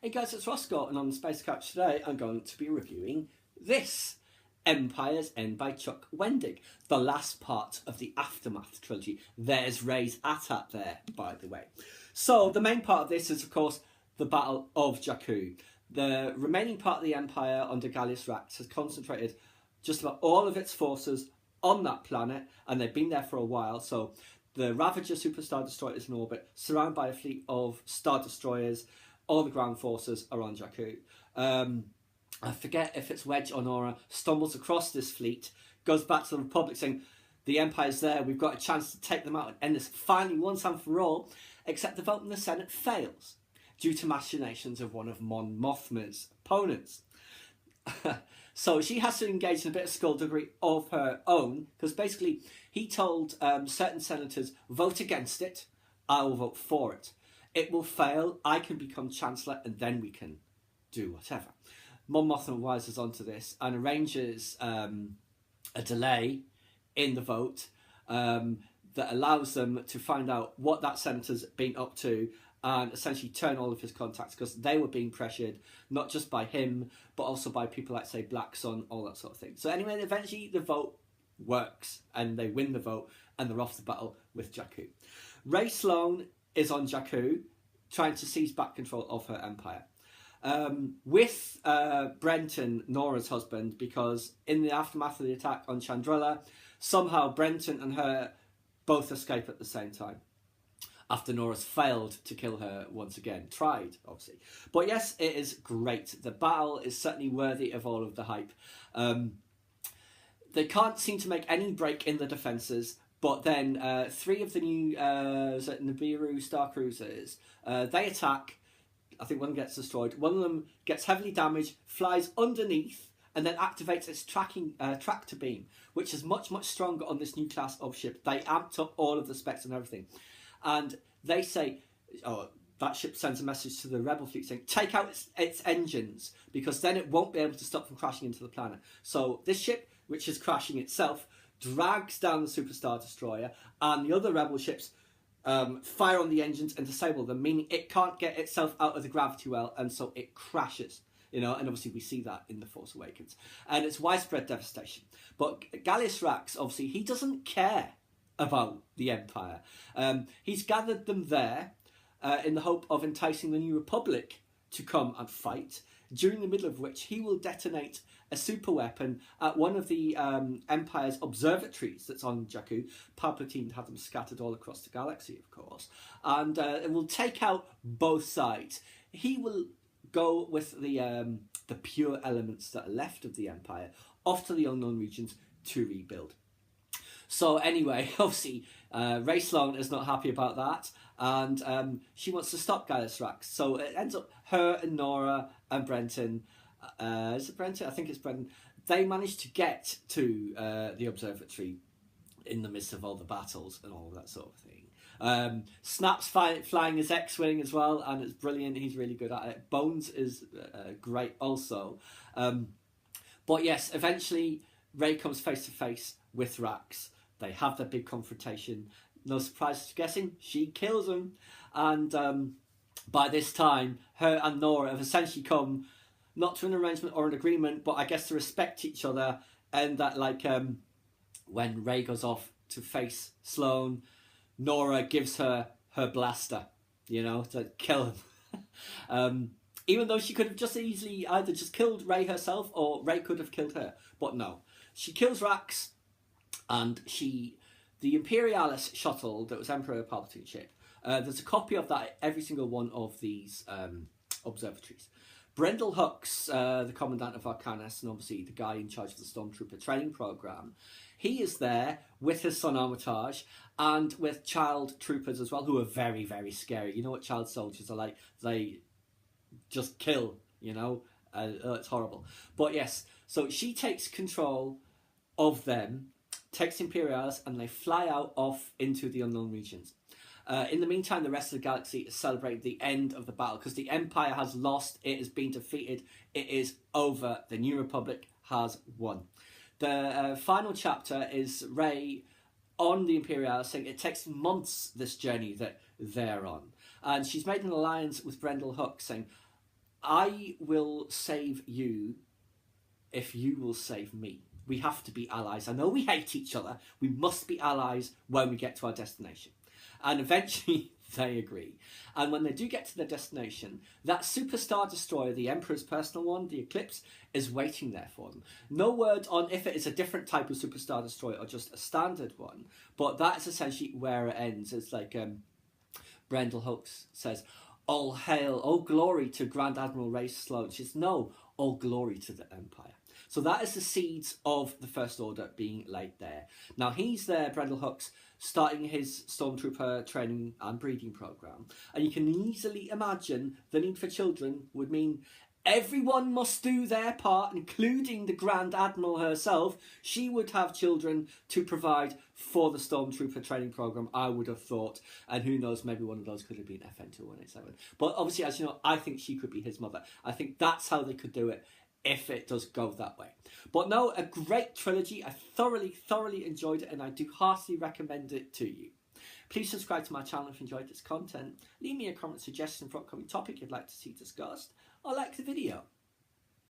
Hey guys, it's Roscoe, and on the Space Couch today I'm going to be reviewing this, Empire's End by Chuck Wendig, the last part of the Aftermath trilogy. There's Ray's AT-AT there, by the way. So the main part of this is, of course, the Battle of Jakku. The remaining part of the Empire under Gallius Rax has concentrated just about all of its forces on that planet, and they've been there for a while. So the Ravager Super Star Destroyer is in orbit, surrounded by a fleet of Star Destroyers. All the ground forces are on Jakku. I forget if it's Wedge or Nora, stumbles across this fleet, goes back to the Republic saying, the Empire's there, we've got a chance to take them out and end this finally once and for all, except the vote in the Senate fails, due to machinations of one of Mon Mothma's opponents. So she has to engage in a bit of skullduggery of her own, because basically he told certain senators, vote against it, I will vote for it. It will fail, I can become Chancellor, and then we can do whatever. Mon Mothma wises onto this and arranges a delay in the vote that allows them to find out what that senator's been up to and essentially turn all of his contacts, because they were being pressured, not just by him, but also by people like, say, Black Sun, all that sort of thing. So anyway, eventually the vote works, and they win the vote, and they're off to battle with Jakku. Ray Sloane is on Jakku, trying to seize back control of her empire. With Brenton, Nora's husband, because in the aftermath of the attack on Chandrilla, somehow Brenton and her both escape at the same time, after Nora's failed to kill her once again. Tried, obviously. But yes, it is great. The battle is certainly worthy of all of the hype. They can't seem to make any break in the defences, but then three of the new Nibiru Star Cruisers, they attack. I think one gets destroyed. One of them gets heavily damaged, flies underneath, and then activates its tractor beam, which is much, much stronger on this new class of ship. They amped up all of the specs and everything. And they say, oh, that ship sends a message to the Rebel fleet saying, take out its engines, because then it won't be able to stop from crashing into the planet. So this ship, which is crashing itself, drags down the Superstar Destroyer, and the other Rebel ships fire on the engines and disable them, meaning it can't get itself out of the gravity well, and so it crashes. You know, and obviously we see that in The Force Awakens. And it's widespread devastation. But Gallius Rax, obviously, he doesn't care about the Empire. He's gathered them there in the hope of enticing the New Republic to come and fight, during the middle of which he will detonate a super weapon at one of the Empire's observatories that's on Jakku. Palpatine had them scattered all across the galaxy, of course. And it will take out both sides. He will go with the pure elements that are left of the Empire off to the unknown regions to rebuild. So anyway, obviously, Ray Sloane is not happy about that, and she wants to stop Gallius Rax. So it ends up her and Nora and Brenton. Is it Brenton? I think it's Brenton. They manage to get to the observatory in the midst of all the battles and all that sort of thing. Snap's flying his X-Wing as well, and it's brilliant. He's really good at it. Bones is great also. But yes, eventually Ray comes face to face with Rax. They have their big confrontation. No surprise to guessing, she kills him. And by this time, her and Nora have essentially come, not to an arrangement or an agreement, but I guess to respect each other. And that, like, when Ray goes off to face Sloane, Nora gives her blaster, you know, to kill him. Even though she could have just easily either just killed Ray herself, or Ray could have killed her. But no. She kills Rax, and the Imperialis shuttle that was Emperor Palpatine's ship, there's a copy of that at every single one of these observatories. Brendel Hux, the Commandant of Arcanis, and obviously the guy in charge of the Stormtrooper training program, he is there with his son Armitage, and with child troopers as well, who are very, very scary. You know what child soldiers are like? They just kill, you know? It's horrible. But yes, so she takes control of them, takes Imperialis, and they fly out off into the unknown regions. In the meantime, the rest of the galaxy is celebrating the end of the battle, because the Empire has lost, it has been defeated, it is over, the New Republic has won. The final chapter is Rey on the Imperialis saying it takes months, this journey that they're on. And she's made an alliance with Brendel Hux saying, I will save you if you will save me. We have to be allies. I know we hate each other. We must be allies when we get to our destination. And eventually they agree. And when they do get to their destination, that superstar destroyer, the Emperor's personal one, the Eclipse, is waiting there for them. No word on if it is a different type of superstar destroyer or just a standard one, but that is essentially where it ends. It's like Brendel Hooks says, all hail, all glory to Grand Admiral Ray Sloane. She says, no, all glory to the Empire. So that is the seeds of the First Order being laid there. Now he's there, Brendel Hooks, starting his Stormtrooper training and breeding program. And you can easily imagine the need for children would mean everyone must do their part, including the Grand Admiral herself. She would have children to provide for the Stormtrooper training program, I would have thought. And who knows, maybe one of those could have been FN2187. But obviously, as you know, I think she could be his mother. I think that's how they could do it, if it does go that way. But no, a great trilogy. I thoroughly enjoyed it, and I do heartily recommend it to you. Please subscribe to my channel if you enjoyed this content. Leave me a comment suggestion for upcoming topic you'd like to see discussed, or like the video.